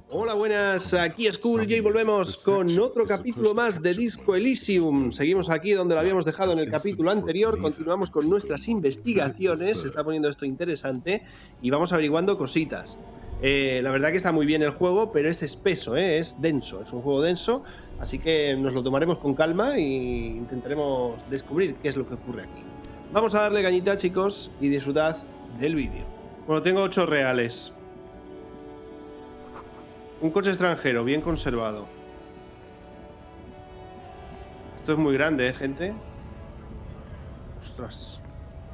Hola, buenas, aquí es Cool y volvemos con otro capítulo más de Disco Elysium. Seguimos aquí donde lo habíamos dejado en el capítulo anterior, continuamos con nuestras investigaciones, se está poniendo esto interesante y vamos averiguando cositas. La verdad que está muy bien el juego, pero es espeso, es denso, es un juego denso, así que nos lo tomaremos con calma e intentaremos descubrir qué es lo que ocurre aquí. Vamos a darle cañita, chicos, y disfrutad del vídeo. Bueno, tengo 8 reales. Un coche extranjero, bien conservado. Esto es muy grande, ¿eh, gente? Ostras.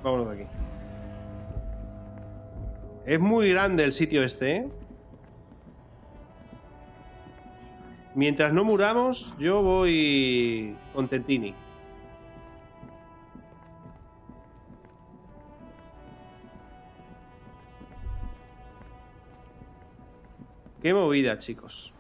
Vámonos de aquí. Es muy grande el sitio este, ¿eh? Mientras no muramos, yo voy contentini. Qué movida, chicos.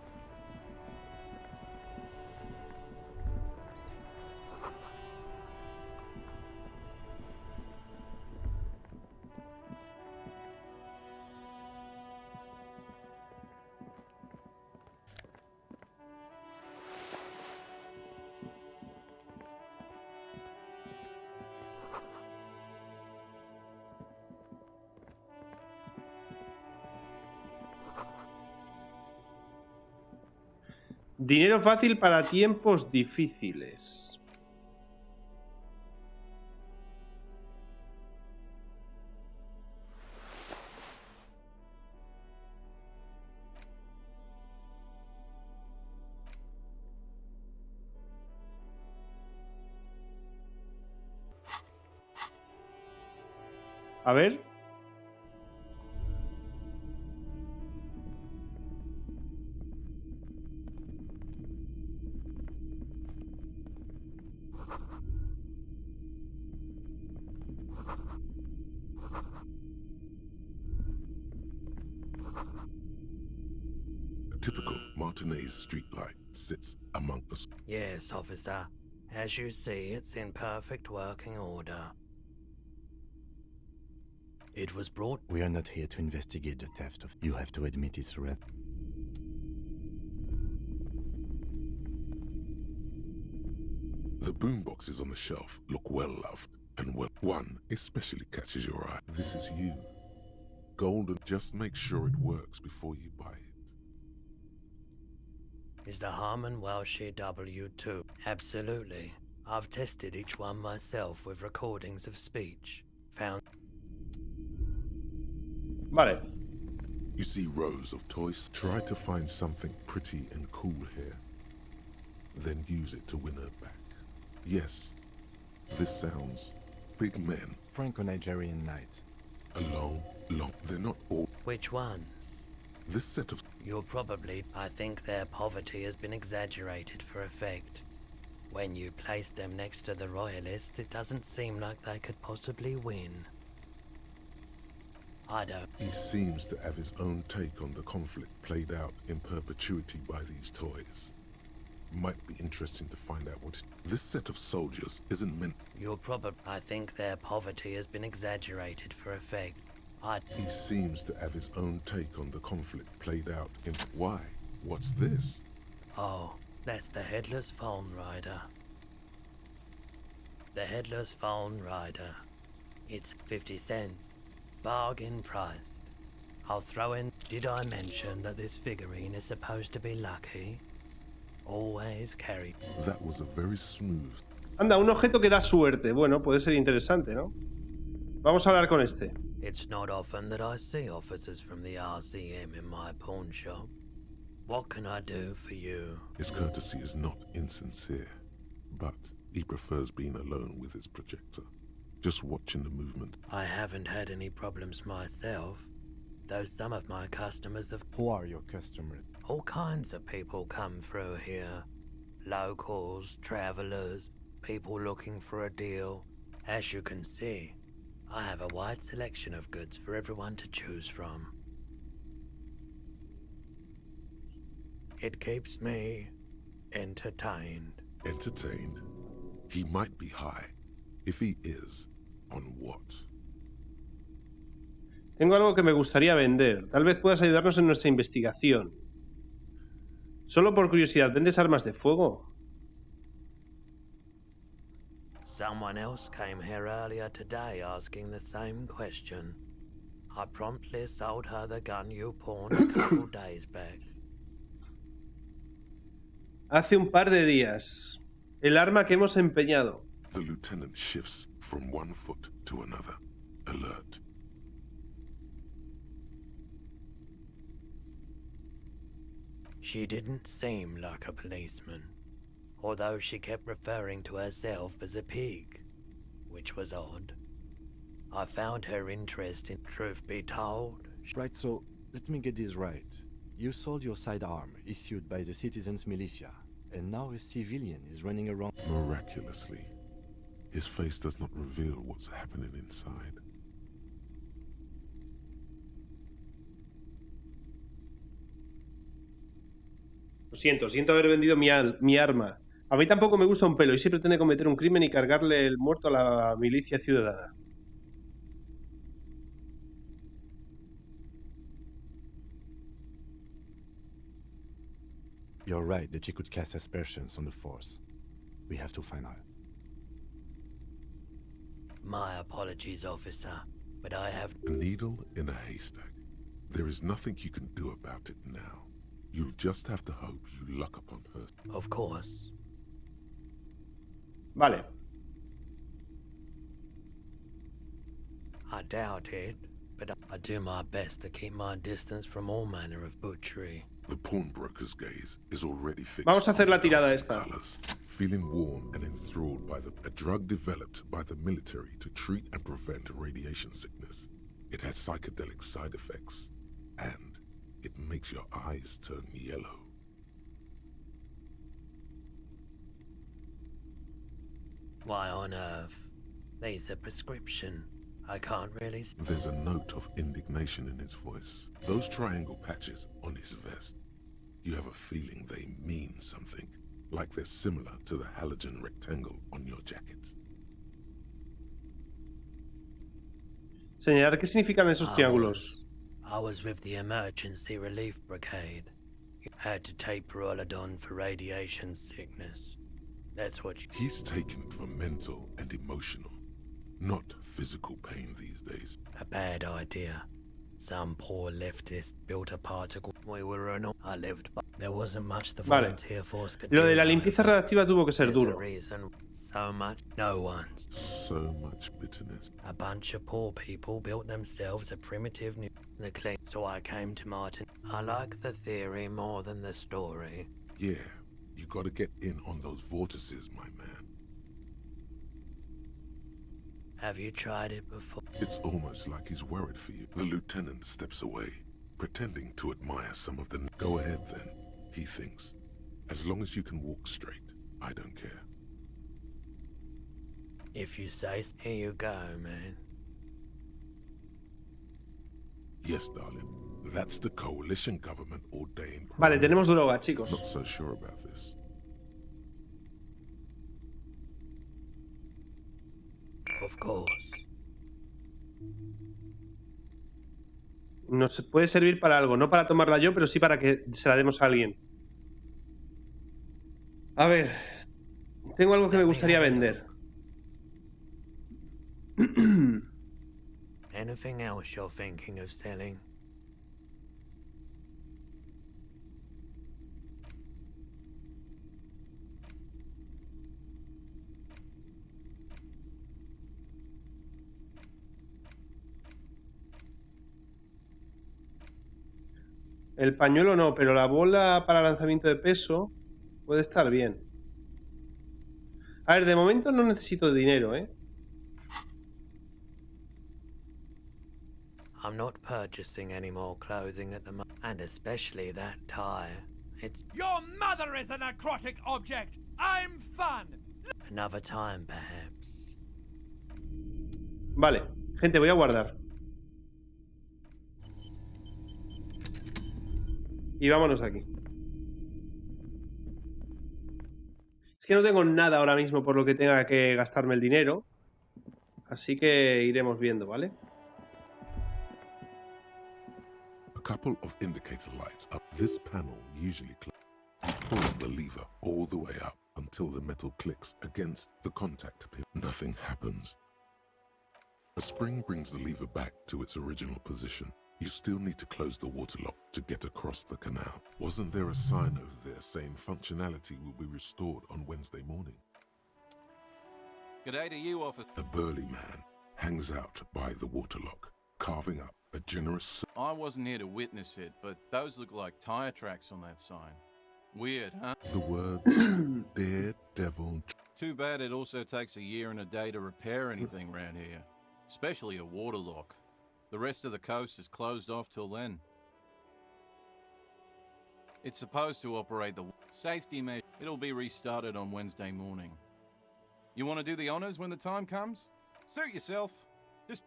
Dinero fácil para tiempos difíciles. A ver. Typical Martinez streetlight sits among us. Yes, officer. As you see, it's in perfect working order. It was brought... We are not here to investigate the theft of... You have to admit it's red. The boomboxes on the shelf look well loved, and well, one especially catches your eye. This is you. Golden, just make sure it works before you buy it. Is the Harman Welshie W2? Absolutely. I've tested each one myself with recordings of speech. Found... Vale. You see rows of toys. Try to find something pretty and cool here. Then use it to win her back. Yes, this sounds... Big men. Franco-Nigerian knights. Long. They're not all... Which ones? This set of... You're probably... I think their poverty has been exaggerated for effect. When you place them next to the royalists, it doesn't seem like they could possibly win. I don't... He seems to have his own take on the conflict played out in perpetuity by these toys. Might be interesting to find out what... This set of soldiers isn't meant... You're probably... I think their poverty has been exaggerated for effect. He seems to have his own take on the conflict played out in... Why? What's this? Oh, that's the Headless Phone Rider. The Headless Phone Rider. It's 50 cents. Bargain priced. I'll throw in... Did I mention that this figurine is supposed to be lucky? Always carry... That was a very smooth... Anda, un objeto que da suerte. Bueno, puede ser interesante, ¿no? Vamos a hablar con este. It's not often that I see officers from the RCM in my pawn shop. What can I do for you? His courtesy is not insincere, but he prefers being alone with his projector. Just watching the movement. I haven't had any problems myself, though some of my customers have... Who are your customers? All kinds of people come through here. Locals, travelers, people looking for a deal. As you can see, I have a wide selection of goods for everyone to choose from. It keeps me entertained. Entertained? He might be high. If he is, on what? Tengo algo que me gustaría vender. Tal vez puedas ayudarnos en nuestra investigación. Solo por curiosidad, ¿vendes armas de fuego? Someone else came here earlier today asking the same question. I promptly sold her the gun you pawned a couple days back. Hace un par de días. El arma que hemos empeñado. The lieutenant shifts from one foot to another, alert. She didn't seem like a policeman, although she kept referring to herself as a pig, which was odd. I found her interest in, truth be told. Right, so let me get this right. You sold your sidearm, issued by the citizens' militia, and now a civilian is running around. Miraculously, his face does not reveal what's happening inside. Lo siento haber vendido mi arma. A mí tampoco me gusta un pelo y se pretende cometer un crimen y cargarle el muerto a la milicia ciudadana. You're right that she could cast aspersions on the force. We have to find her. My apologies, officer, but I have... A needle in a haystack. There is nothing you can do about it now. You'll just have to hope you luck upon her. Of course. Vale. I doubt it, but I do my best to keep my distance from all manner of butchery. The pawnbroker's gaze is already fixed. Vamos a hacer la on the tirada dancing esta. colours, feeling warm and enthralled by a drug developed by the military to treat and prevent radiation sickness. It has psychedelic side effects, and it makes your eyes turn yellow. Why on earth? There's a prescription. I can't really... There's a note of indignation in his voice. Those triangle patches on his vest, you have a feeling they mean something, like they're similar to the halogen rectangle on your jacket. Señalar qué significan esos triángulos. I was with the emergency relief brigade. Had to take Perolidon for radiation sickness. That's what you... He's taken it for mental and emotional, not physical pain these days. A bad idea. Some poor leftist built a particle. We were an... I lived by... There wasn't much the Vale. volunteer force could Lo do. de la limpieza radiactiva tuvo que ser There's a duro. reason. So much. No one's. So much bitterness. A bunch of poor people built themselves a primitive new... The clean. So I came to Martin. I like the theory more than the story. Yeah, you gotta get in on those vortices, my man. Have you tried it before? It's almost like he's worried for you. The lieutenant steps away, pretending to admire some of the... Go ahead then, he thinks. As long as you can walk straight, I don't care. If you say so. Here you go, man. Yes, darling. That's the coalition government ordained... Vale, tenemos droga, chicos. Not so sure about this. Of course. Nos puede servir para algo, no para tomarla yo, pero sí para que se la demos a alguien. A ver, tengo algo que me gustaría vender. Anything else you're thinking of selling? El pañuelo no, pero la bola para lanzamiento de peso puede estar bien. A ver, de momento no necesito dinero, ¿eh? I'm not purchasing any more clothing at the moment, and especially that tie. It's Your mother is a necrotic object! I'm fun! another time, perhaps. Vale, gente, voy a guardar. Y vámonos de aquí. Es que no tengo nada ahora mismo por lo que tenga que gastarme el dinero. Así que iremos viendo, ¿vale? couple of indicator lights up. This panel usually you pull the lever all the way up until the metal clicks against the contact pin. Nothing happens. A spring brings the lever back to its original position. You still need to close the water lock to get across the canal. Wasn't there a sign over there saying functionality will be restored on Wednesday morning? G'day to you, officer. A burly man hangs out by the water lock, carving up a generous... I wasn't here to witness it, but those look like tire tracks on that sign. Weird, huh? The words, Daredevil... Too bad it also takes a year and a day to repair anything around here. Especially a water lock. The rest of the coast is closed off till then. It's supposed to operate the safety measure. It'll be restarted on Wednesday morning. You want to do the honors when the time comes? Suit yourself.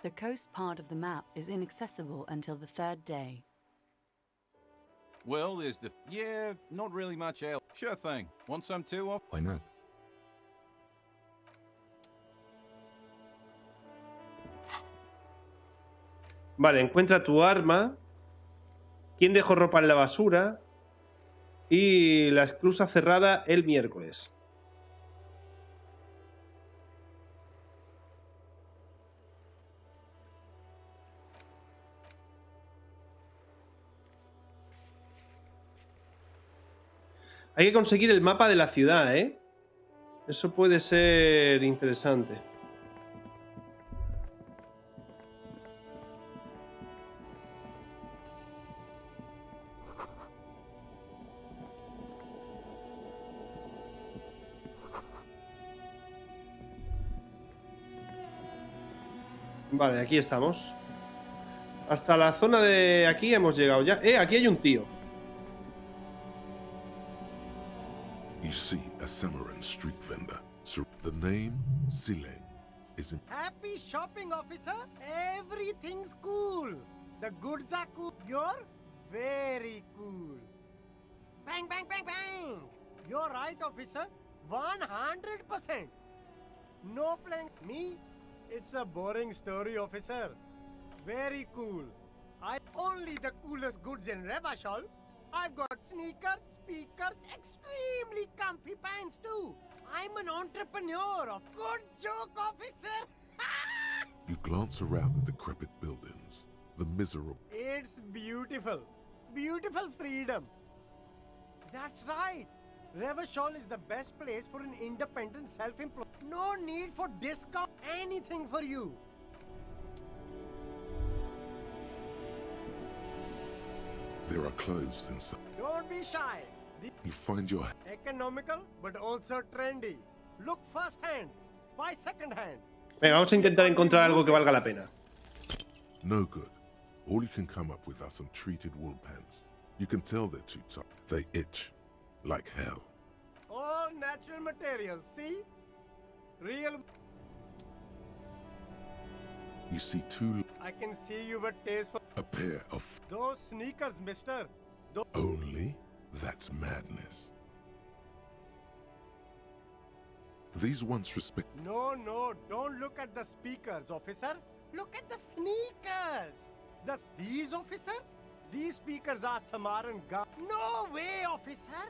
The coast part of the map is inaccessible until the 3rd day. Well, there's the... Yeah, not really much else. Sure thing. Want some too? Why not? Vale, encuentra tu arma. ¿Quién dejó ropa en la basura? Y la esclusa cerrada el miércoles. Hay que conseguir el mapa de la ciudad, ¿eh? Eso puede ser interesante. Vale, aquí estamos. Hasta la zona de aquí hemos llegado ya. Aquí hay un tío. You see a Samaran street vendor. So the name Sileng is in... Happy shopping, officer. Everything's cool. The goods are cool. You're very cool. Bang, bang, bang, bang. You're right, officer. 100%. No playing me. It's a boring story, officer. Very cool. I only the coolest goods in Revachol. I've got sneakers, speakers, extremely comfy pants too. I'm an entrepreneur. Good joke, officer. You glance around the decrepit buildings, the miserable... It's beautiful. Beautiful freedom. That's right. Revachol is the best place for an independent self-employed. No need for discount. Anything for you. There are clothes inside. Don't be shy. You find your... Economical, but also trendy. Look first hand. Buy second hand. Venga, vamos a intentar encontrar algo que valga la pena. No good. All you can come up with are some treated wool pants. You can tell they're too tough. They itch like hell. All natural materials, see? Real... You see two... I can see you were taste for... A pair of... Those sneakers, mister. Only? That's madness. These once respect... No, don't look at the speakers, officer. Look at the sneakers. These, officer? These speakers are Samaran No way, officer.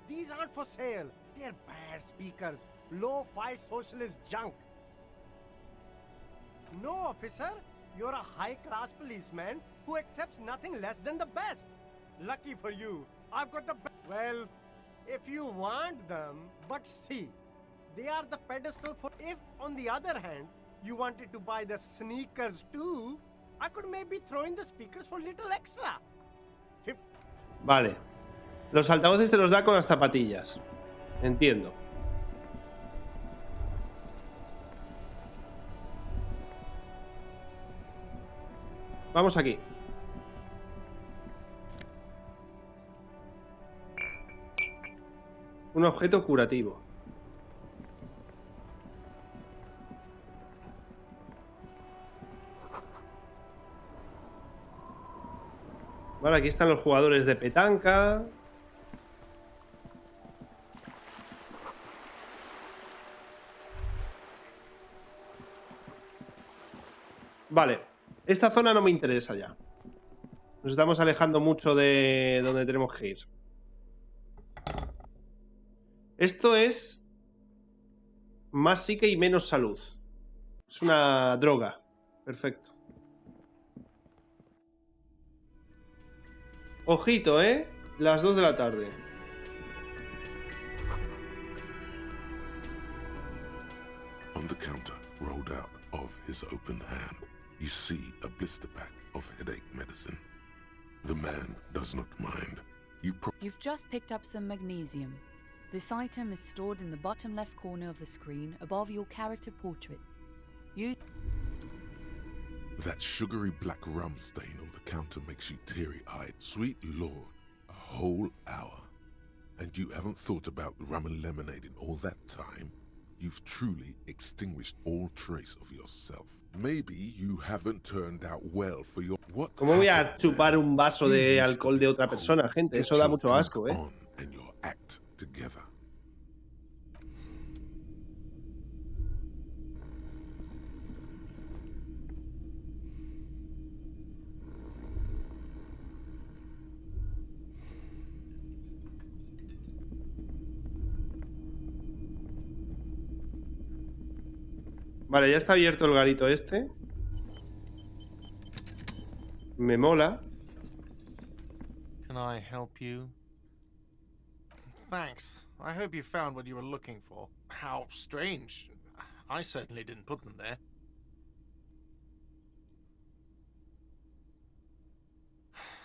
These aren't for sale. They're bad speakers. Low-fi socialist junk. No, officer. You're a high-class policeman who accepts nothing less than the best. Lucky for you. I've got the best. Well, if you want them, but see, they are the pedestal for... If, on the other hand, you wanted to buy the sneakers too, I could maybe throw in the speakers for little extra. Vale. Los altavoces te los da con las zapatillas. Entiendo. Vamos aquí. Un objeto curativo. Vale, aquí están los jugadores de petanca. Vale. Esta zona no me interesa ya. Nos estamos alejando mucho de donde tenemos que ir. Esto es más psique y menos salud. Es una droga. Perfecto. Ojito, ¿eh? Las 2 de la tarde. On the counter, rolled out of his open hand, you see a blister pack of headache medicine. The man does not mind. You've just picked up some magnesium. This item is stored in the bottom left corner of the screen above your character portrait. That sugary black rum stain on the counter makes you teary-eyed. Sweet Lord, a whole hour. And you haven't thought about the rum and lemonade in all that time? You've truly extinguished all trace of yourself. Maybe you haven't turned out well for your... What? ¿Cómo voy a chupar un vaso de alcohol de otra persona, gente? Eso da mucho asco, ¿eh? And your act together. Vale, ya está abierto el garito este. Me mola. Can I help you? Thanks. I hope you found what you were looking for. How strange. I certainly didn't put them there.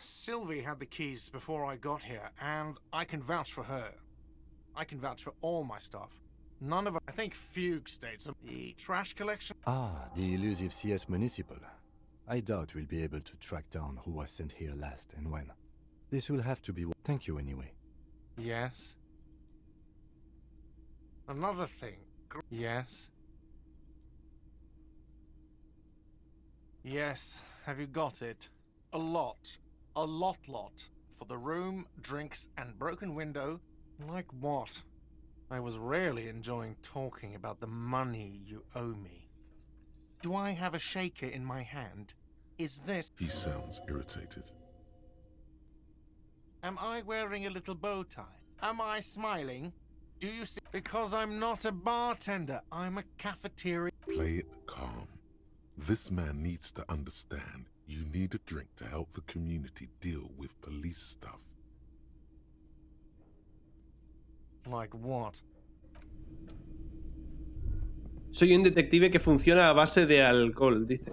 Sylvie had the keys before I got here, and I can vouch for her. I can vouch for all my stuff. None of it. I think Fugue states the trash collection. Ah, the elusive CS Municipal. I doubt we'll be able to track down who was sent here last and when. This will have to be... Thank you anyway. Yes. Another thing. Yes. Yes. Have you got it? A lot. A lot. For the room, drinks, and broken window. Like what? I was rarely enjoying talking about the money you owe me. Do I have a shaker in my hand? Is this... He sounds irritated. Am I wearing a little bow tie? Am I smiling? Do you see? Because I'm not a bartender. I'm a cafeteria... Play it calm. This man needs to understand you need a drink to help the community deal with police stuff. Like what? Soy un detective que funciona a base de alcohol, dice.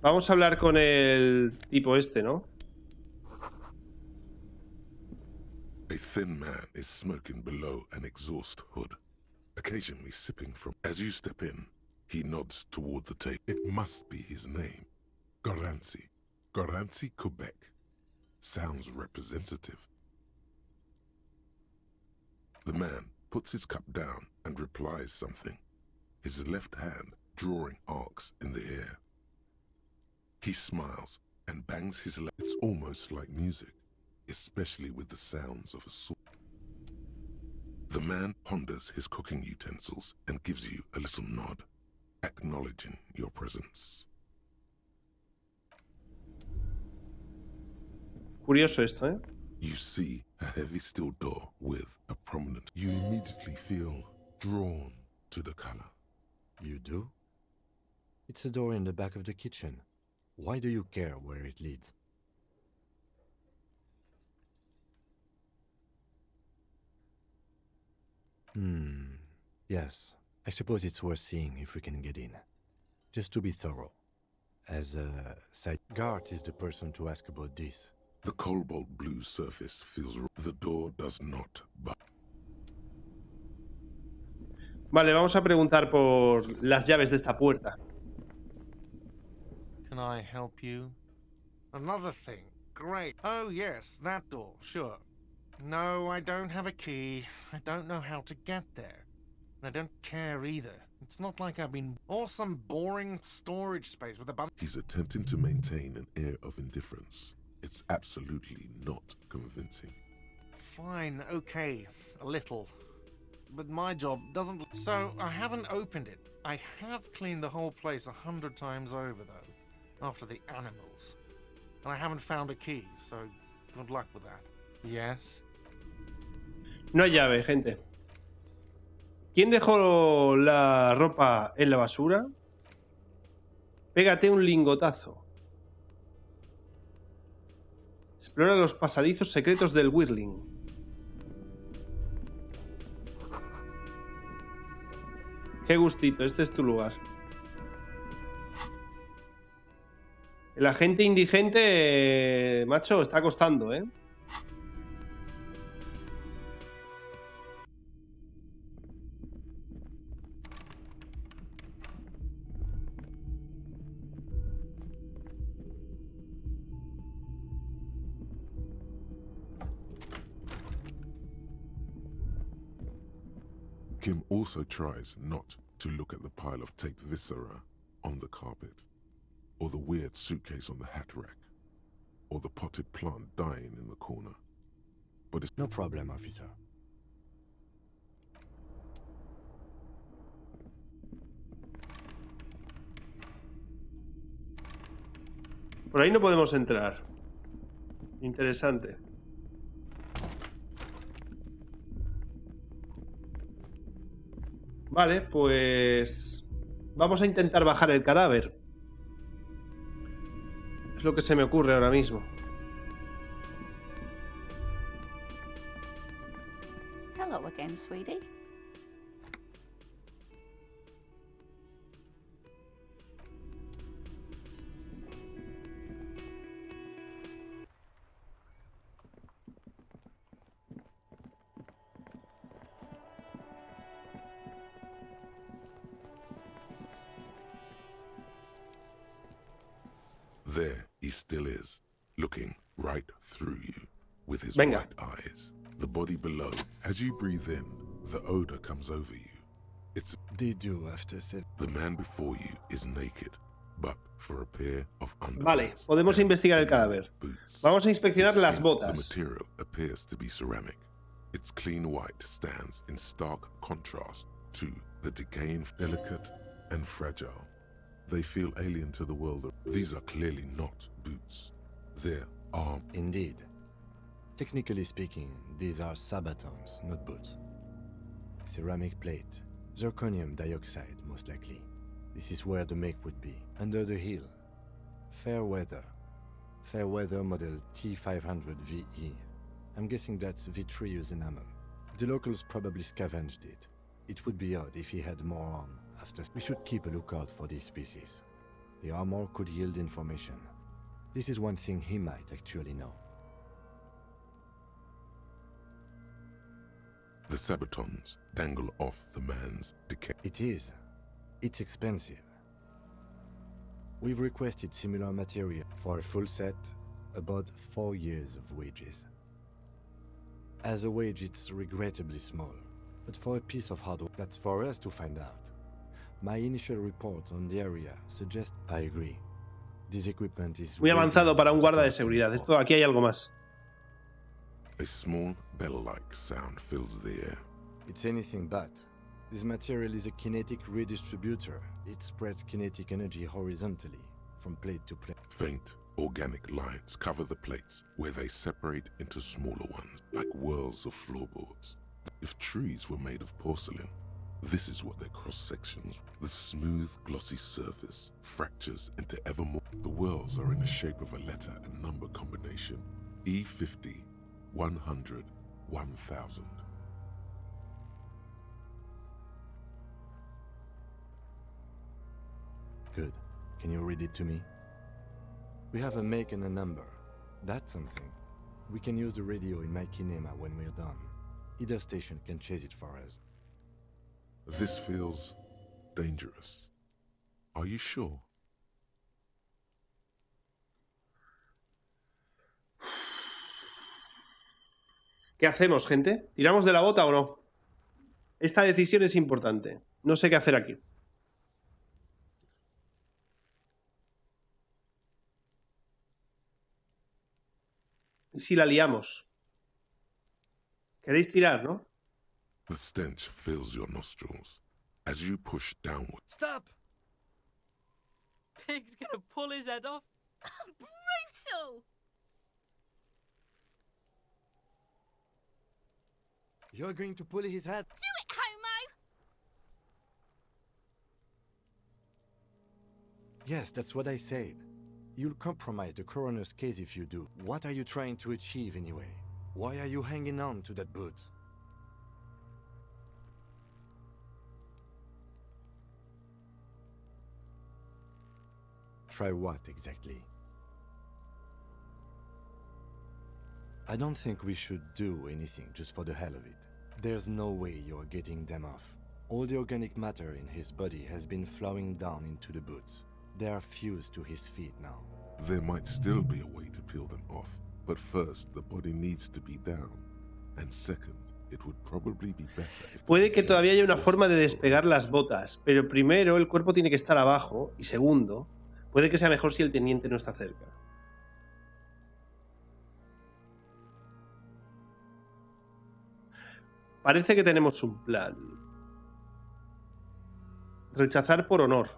Vamos a hablar con el tipo este, ¿no? A thin man is smoking below an exhaust hood, occasionally sipping from... As you step in, he nods toward the table. It must be his name. Garanci. Garanci, Quebec. Sounds representative. The man puts his cup down and replies something, his left hand drawing arcs in the air. He smiles and bangs his left. It's almost like music, especially with the sounds of a sword. The man ponders his cooking utensils and gives you a little nod, acknowledging your presence. Curioso esto, ¿eh? You see a heavy steel door with a prominent... You immediately feel drawn to the color. You do? It's a door in the back of the kitchen. Why do you care where it leads? Yes. I suppose it's worth seeing if we can get in. Just to be thorough. As a side... Gart is the person to ask about this. The cobalt blue surface feels... The door does not but... Vale, vamos a preguntar por las llaves de esta puerta. Can I help you? Another thing. Great. Oh, yes, that door. Sure. No, I don't have a key. I don't know how to get there. And I don't care either. It's not like I've been... Or some boring storage space with a bunch... He's attempting to maintain an air of indifference. It's absolutely not convincing. Fine, okay, a little. But my job doesn't... So, I haven't opened it. I have cleaned the whole place 100 times over, though, after the animals. And I haven't found a key, so good luck with that. Yes? No hay llave, gente. ¿Quién dejó la ropa en la basura? Pégate un lingotazo. Explora los pasadizos secretos del Whirling. Qué gustito, este es tu lugar. El agente indigente, macho, está costando, ¿eh? Kim also tries not to look at the pile of taped viscera on the carpet, or the weird suitcase on the hat rack, or the potted plant dying in the corner. But it's No problem, officer. Por ahí no podemos entrar. Interesante. Vale, pues... vamos a intentar bajar el cadáver. Es lo que se me ocurre ahora mismo. Hello again, sweetie. there he still is, looking right through you with his Venga. white eyes. The body below. As you breathe in, the odor comes over you. It's They do after the man before you is naked, but for a pair of Vale, underpants podemos and investigar el cadáver. boots. Vamos a inspeccionar His las skin, botas. The material appears to be ceramic. Its clean white stands in stark contrast to the decaying, delicate and fragile. They feel alien to the world. These are clearly not boots. They're arm. Indeed. Technically speaking, these are sabatons, not boots. Ceramic plate. Zirconium dioxide, most likely. This is where the make would be, under the heel. Fair weather. Fair weather model T500VE. I'm guessing that's vitreous enamel. The locals probably scavenged it. It would be odd if he had more on after. We should keep a lookout for these species. The armor could yield information. This is one thing he might actually know. The sabatons dangle off the man's decay. It is. It's expensive. We've requested similar material for a full set, about 4 years of wages. As a wage, it's regrettably small, but for a piece of hardware, that's for us to find out. My initial report on the area suggests I agree. This equipment is Muy avanzado para un guarda de way seguridad. beyond Esto, aquí hay algo más. A small bell-like sound fills the air. It's anything but. This material is a kinetic redistributor. It spreads kinetic energy horizontally, from plate to plate. Faint, organic lines cover the plates where they separate into smaller ones, like whirls of floorboards. If trees were made of porcelain, this is what their cross-sections. The smooth, glossy surface fractures into ever more. The whirls are in the shape of a letter and number combination. E50, 100, 1000. Good. Can you read it to me? We have a make and a number. That's something. We can use the radio in my kinema when we're done. Either station can chase it for us. This feels dangerous. Are you sure? ¿Qué hacemos, gente? ¿Tiramos de la bota o no? Esta decisión es importante. No sé qué hacer aquí. ¿Y si la liamos? ¿Queréis tirar, no? The stench fills your nostrils as you push downward. Stop! Pig's gonna pull his head off. Brutal! You're going to pull his head? Do it, homo! Yes, that's what I said. You'll compromise the coroner's case if you do. What are you trying to achieve anyway? Why are you hanging on to that boot? Try what exactly? I don't think we should do anything just for the hell of it. There's no way you're getting them off. All the organic matter in his body has been flowing down into the boots. They are fused to his feet now. There might still be a way to peel them off, but first the body needs to be down. And second, it would probably be better if Puede que todavía haya una forma de despegar las botas, pero primero el cuerpo tiene que estar abajo y segundo, puede que sea mejor si el teniente no está cerca. Parece que tenemos un plan. Rechazar por honor.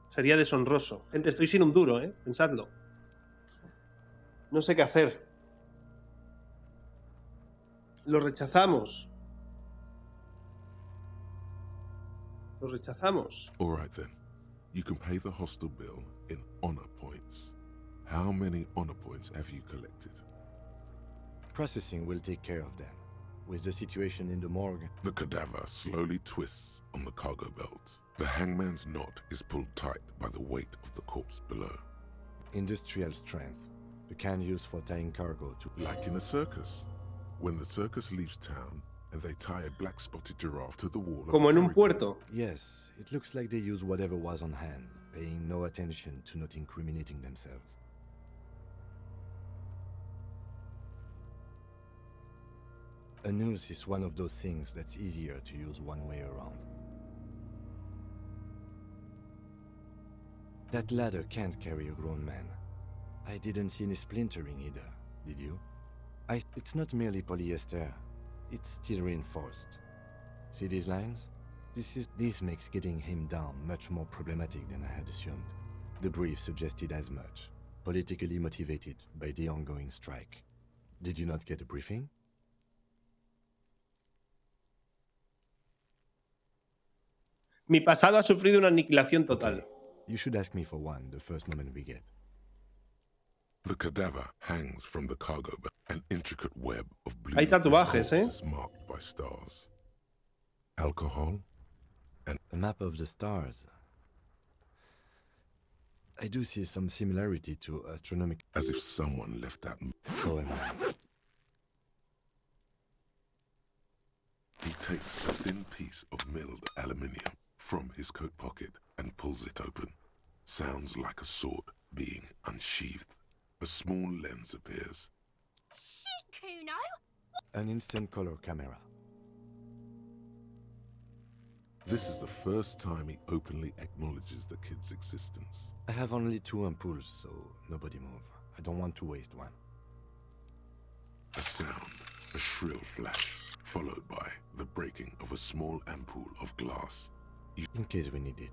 Sería deshonroso. Gente, estoy sin un duro, ¿eh? Pensadlo. No sé qué hacer. Lo rechazamos. Lo rechazamos. All right then. You can pay the hostel bill in honor points. How many honor points have you collected? Processing will take care of them. With the situation in the morgue. The cadaver slowly twists on the cargo belt. The hangman's knot is pulled tight by the weight of the corpse below. Industrial strength. The can used for tying cargo to... Like in a circus. When the circus leaves town and they tie a black-spotted giraffe to the wall of Como a en un carriage. puerto. Yes, it looks like they use whatever was on hand, paying no attention to not incriminating themselves. A noose is one of those things that's easier to use one way around. That ladder can't carry a grown man. I didn't see any splintering either, did you? It's not merely polyester, it's steel reinforced. See these lines? This makes getting him down much more problematic than I had assumed. The brief suggested as much, politically motivated by the ongoing strike. Did you not get a briefing? Mi pasado ha sufrido una aniquilación total. You should ask me for one the first moment we get. The cadaver hangs from the cargo belt, an intricate web of blue. Hay tatuajes, ¿eh? Is marked by stars. Alcohol and A map of the stars. I do see some similarity to astronomical... as if someone left that. So am I. He takes a thin piece of milled aluminium from his coat pocket and pulls it open. Sounds like a sword being unsheathed. A small lens appears. Shit, Kuno! An instant color camera. This is the first time he openly acknowledges the kid's existence. I have only 2 ampoules, so nobody move. I don't want to waste one. A sound, a shrill flash, followed by the breaking of a small ampoule of glass. In case we need it.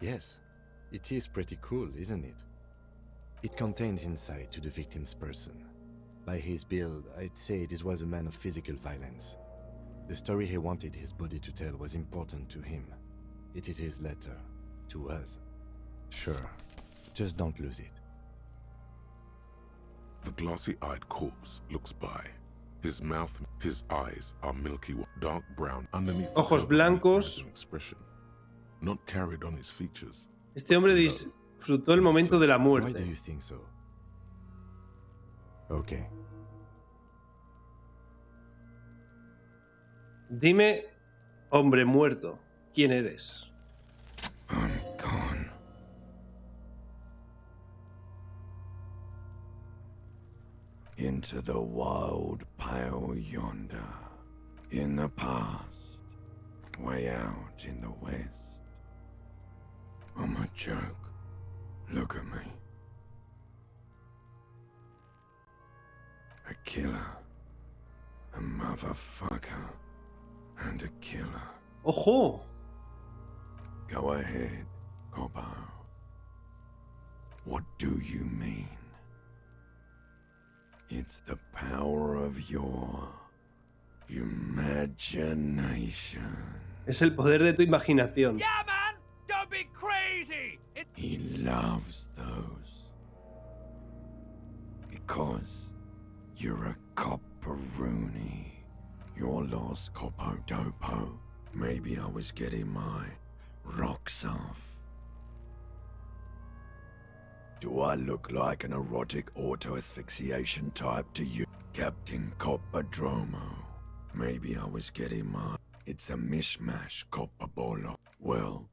Yes, it is pretty cool, isn't it? It contains insight to the victim's person. By his build, I'd say this was a man of physical violence. The story he wanted his body to tell was important to him. It is his letter to us. Sure, just don't lose it. The glossy-eyed corpse looks by. His mouth, his eyes are milky, dark brown underneath. Ojos blancos. Expression, not carried on his features. Este hombre disfrutó el momento de la Why do muerte. you think so? Okay. Dime, hombre muerto, ¿quién eres? I'm gone. Into the wild pale yonder, in the past, way out in the west. I'm a joke. Look at me. A killer. A motherfucker. And a killer. ¡Ojo! Go ahead, Coppo. What do you mean? It's the power of your imagination. Es el poder de tu imaginación. Yeah, man! Don't be crazy! He loves those. Because you're a copperoonie. You're lost, Coppo Dopo. Maybe I was getting my rocks off. Do I look like an erotic auto-asphyxiation type to you, Captain Coppodromo? Maybe I was getting my... It's a mishmash, Coppabolo. Well,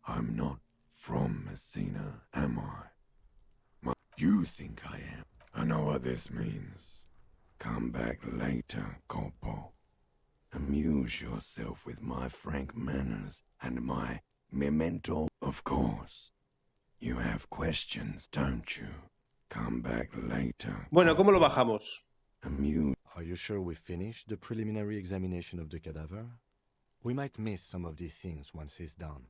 I'm not from Messina, am I? You think I am. I know what this means. Come back later, Coppo. Amuse yourself with my frank manners and my memento, of course. You have questions, don't you? Come back later. Bueno, ¿cómo lo bajamos? Amuse. Are you sure we finished the preliminary examination of the cadaver? We might miss some of these things once it's done.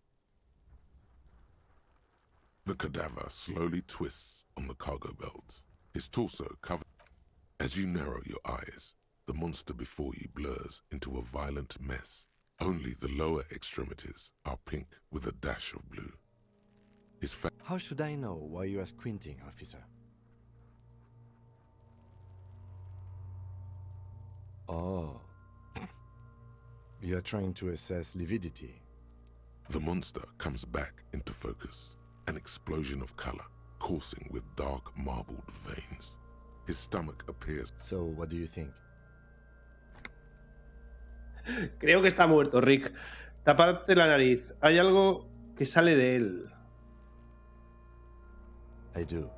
The cadaver slowly twists on the cargo belt, his torso covered. As you narrow your eyes, the monster before you blurs into a violent mess. Only the lower extremities are pink with a dash of blue. His How should I know why you are squinting, officer? Oh. You are trying to assess lividity. The monster comes back into focus, an explosion of color, coursing with dark marbled veins. His stomach appears. So, what do you think? Creo que está muerto, Rick. Taparte la nariz. Hay algo que sale de él. I do.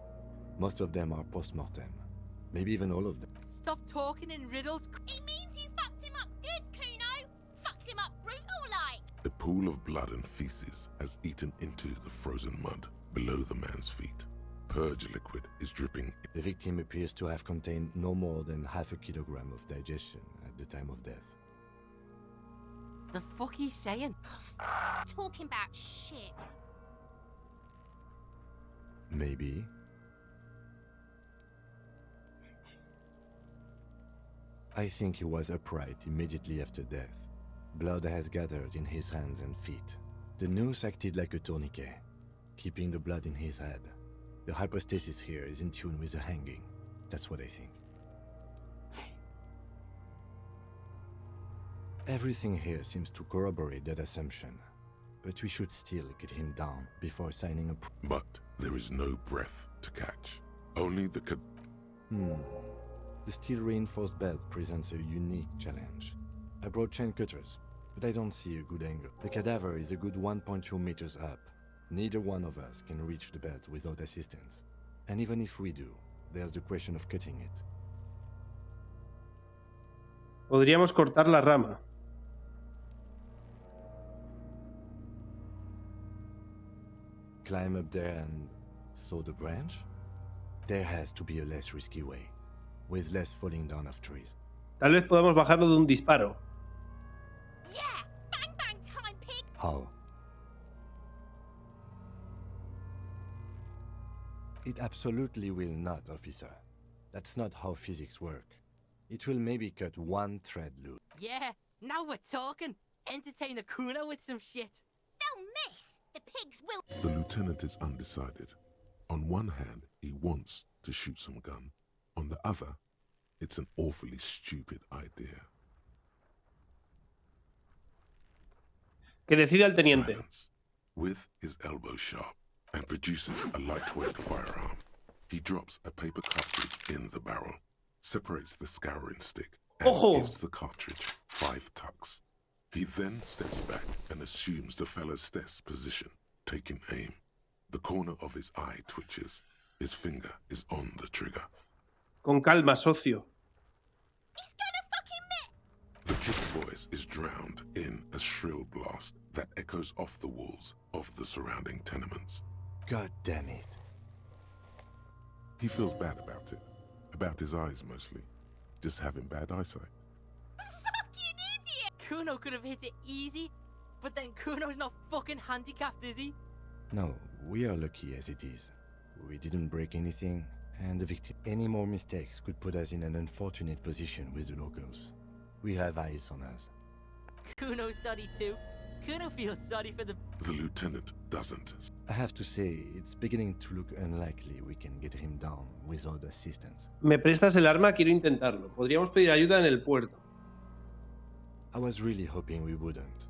Most of them are post-mortem. Maybe even all of them. Stop talking in riddles. It means you fucked him up good, Kuno. Fucked him up brutal like. A pool of blood and feces has eaten into the frozen mud below the man's feet. Purge liquid is dripping. The victim appears to have contained no more than half a kilogram of digestion at the time of death. The fuck he's saying? Talking about shit. Maybe. I think he was upright immediately after death. Blood has gathered in his hands and feet. The noose acted like a tourniquet, keeping the blood in his head. The hypostasis here is in tune with the hanging. That's what I think. Everything here seems to corroborate that assumption, but we should still get him down before signing a... But there is no breath to catch. Only the The steel-reinforced belt presents a unique challenge. I brought chain cutters, but I don't see a good angle. The cadaver is a good 1.2 meters up. Neither one of us can reach the belt without assistance. And even if we do, there's the question of cutting it. Podríamos cortar la rama. Climb up there and saw the branch? There has to be a less risky way, with less falling down of trees. Tal vez podamos bajarlo de un disparo. Yeah! Bang bang time, pig! How? It absolutely will not, officer. That's not how physics work. It will maybe cut one thread loose. Yeah, now we're talking. Entertain a Kuno with some shit. They'll miss. The pigs will. The lieutenant is undecided. On one hand, he wants to shoot some gun. On the other, it's an awfully stupid idea. Que decida el teniente. Silence, with his elbow sharp, and produces a lightweight firearm. He drops a paper cartridge in the barrel, separates the scouring stick, and gives the cartridge 5 tucks. He then steps back and assumes the fellow's desk position, taking aim. The corner of his eye twitches. His finger is on the trigger. Con calma, socio. He's gonna fucking miss. The kid's voice is drowned in a shrill blast that echoes off the walls of the surrounding tenements. God damn it. He feels bad about it. A About his eyes, mostly. Just having bad eyesight. Fucking idiot! Kuno could have hit it easy, but then Kuno's not fucking handicapped, is he? No, we are lucky as it is. We didn't break anything, and the victim. Any more mistakes could put us in an unfortunate position with the locals. We have eyes on us. Kuno's sorry too. Kuno feels sorry for the... The lieutenant doesn't. I have to say, it's beginning to look unlikely we can get him down without assistance. ¿Me prestas el arma? Quiero intentarlo. Podríamos pedir ayuda en el puerto. I was really hoping we wouldn't.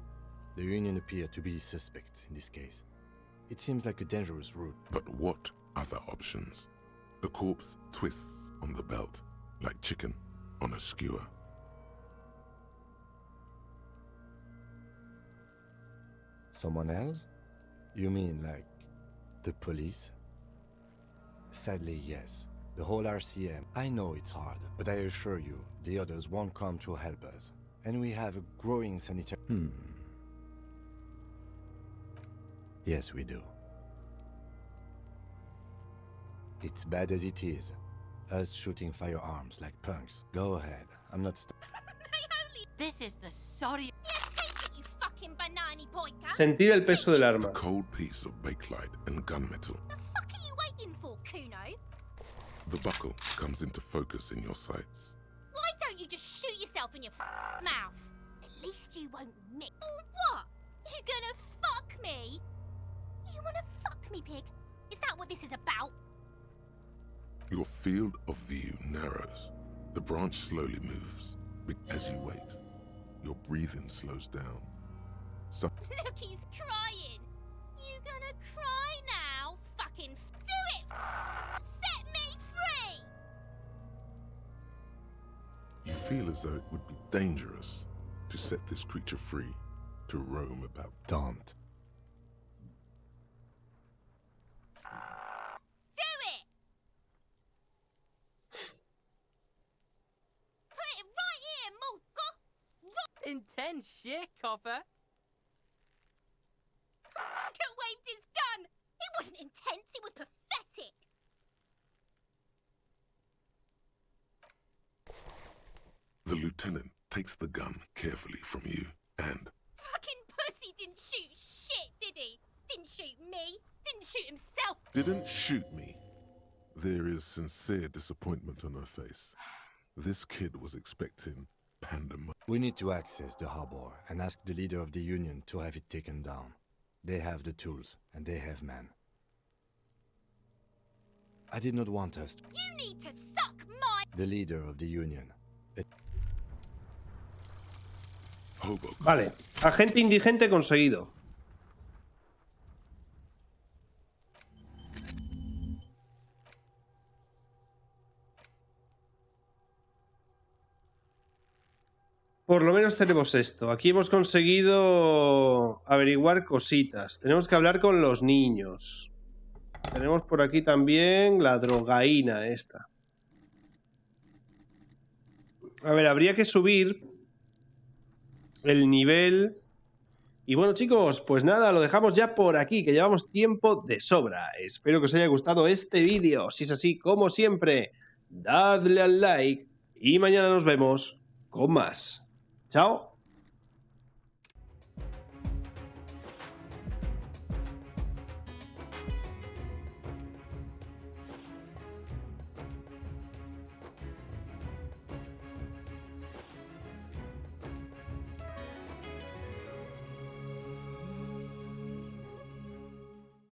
The Union appeared to be suspect in this case. It seems like a dangerous route. But what other options? The corpse twists on the belt, like chicken on a skewer. Someone else? You mean like the police? Sadly, yes. The whole RCM. I know it's hard, but I assure you, the others won't come to help us. And we have a growing sanitary... Yes, we do. It's bad as it is. Us shooting firearms like punks. Go ahead. I'm not... This is the sorry... Sentir el peso del arma. A cold piece of bakelite and gunmetal. The fuck are you waiting for, Kuno? The buckle comes into focus in your sights. Why don't you just shoot yourself in your mouth? At least you won't miss. Or what? You gonna fuck me? You wanna fuck me, pig? Is that what this is about? Your field of view narrows. The branch slowly moves. As you wait, your breathing slows down. Look, he's crying. You gonna cry now? Fucking do it! Set me free! You feel as though it would be dangerous to set this creature free, to roam about. Don't. Do it! Put it right here, Mulka! Intense shit, copper. Waved his gun! It wasn't intense, it was pathetic! The lieutenant takes the gun carefully from you and... Fucking pussy didn't shoot shit, did he? Didn't shoot me, didn't shoot himself. Didn't shoot me. There is sincere disappointment on her face. This kid was expecting pandemonium. We need to access the harbor and ask the leader of the Union to have it taken down. They have the tools, and they have men. I did not want us to... You need to suck my... The leader of the Union. Vale, agente indigente conseguido. Por lo menos tenemos esto. Aquí hemos conseguido averiguar cositas. Tenemos que hablar con los niños. Tenemos por aquí también la drogaína esta. A ver, habría que subir el nivel. Y bueno, chicos, pues nada, lo dejamos ya por aquí, que llevamos tiempo de sobra. Espero que os haya gustado este vídeo. Si es así, como siempre, dadle al like y mañana nos vemos con más. Chao.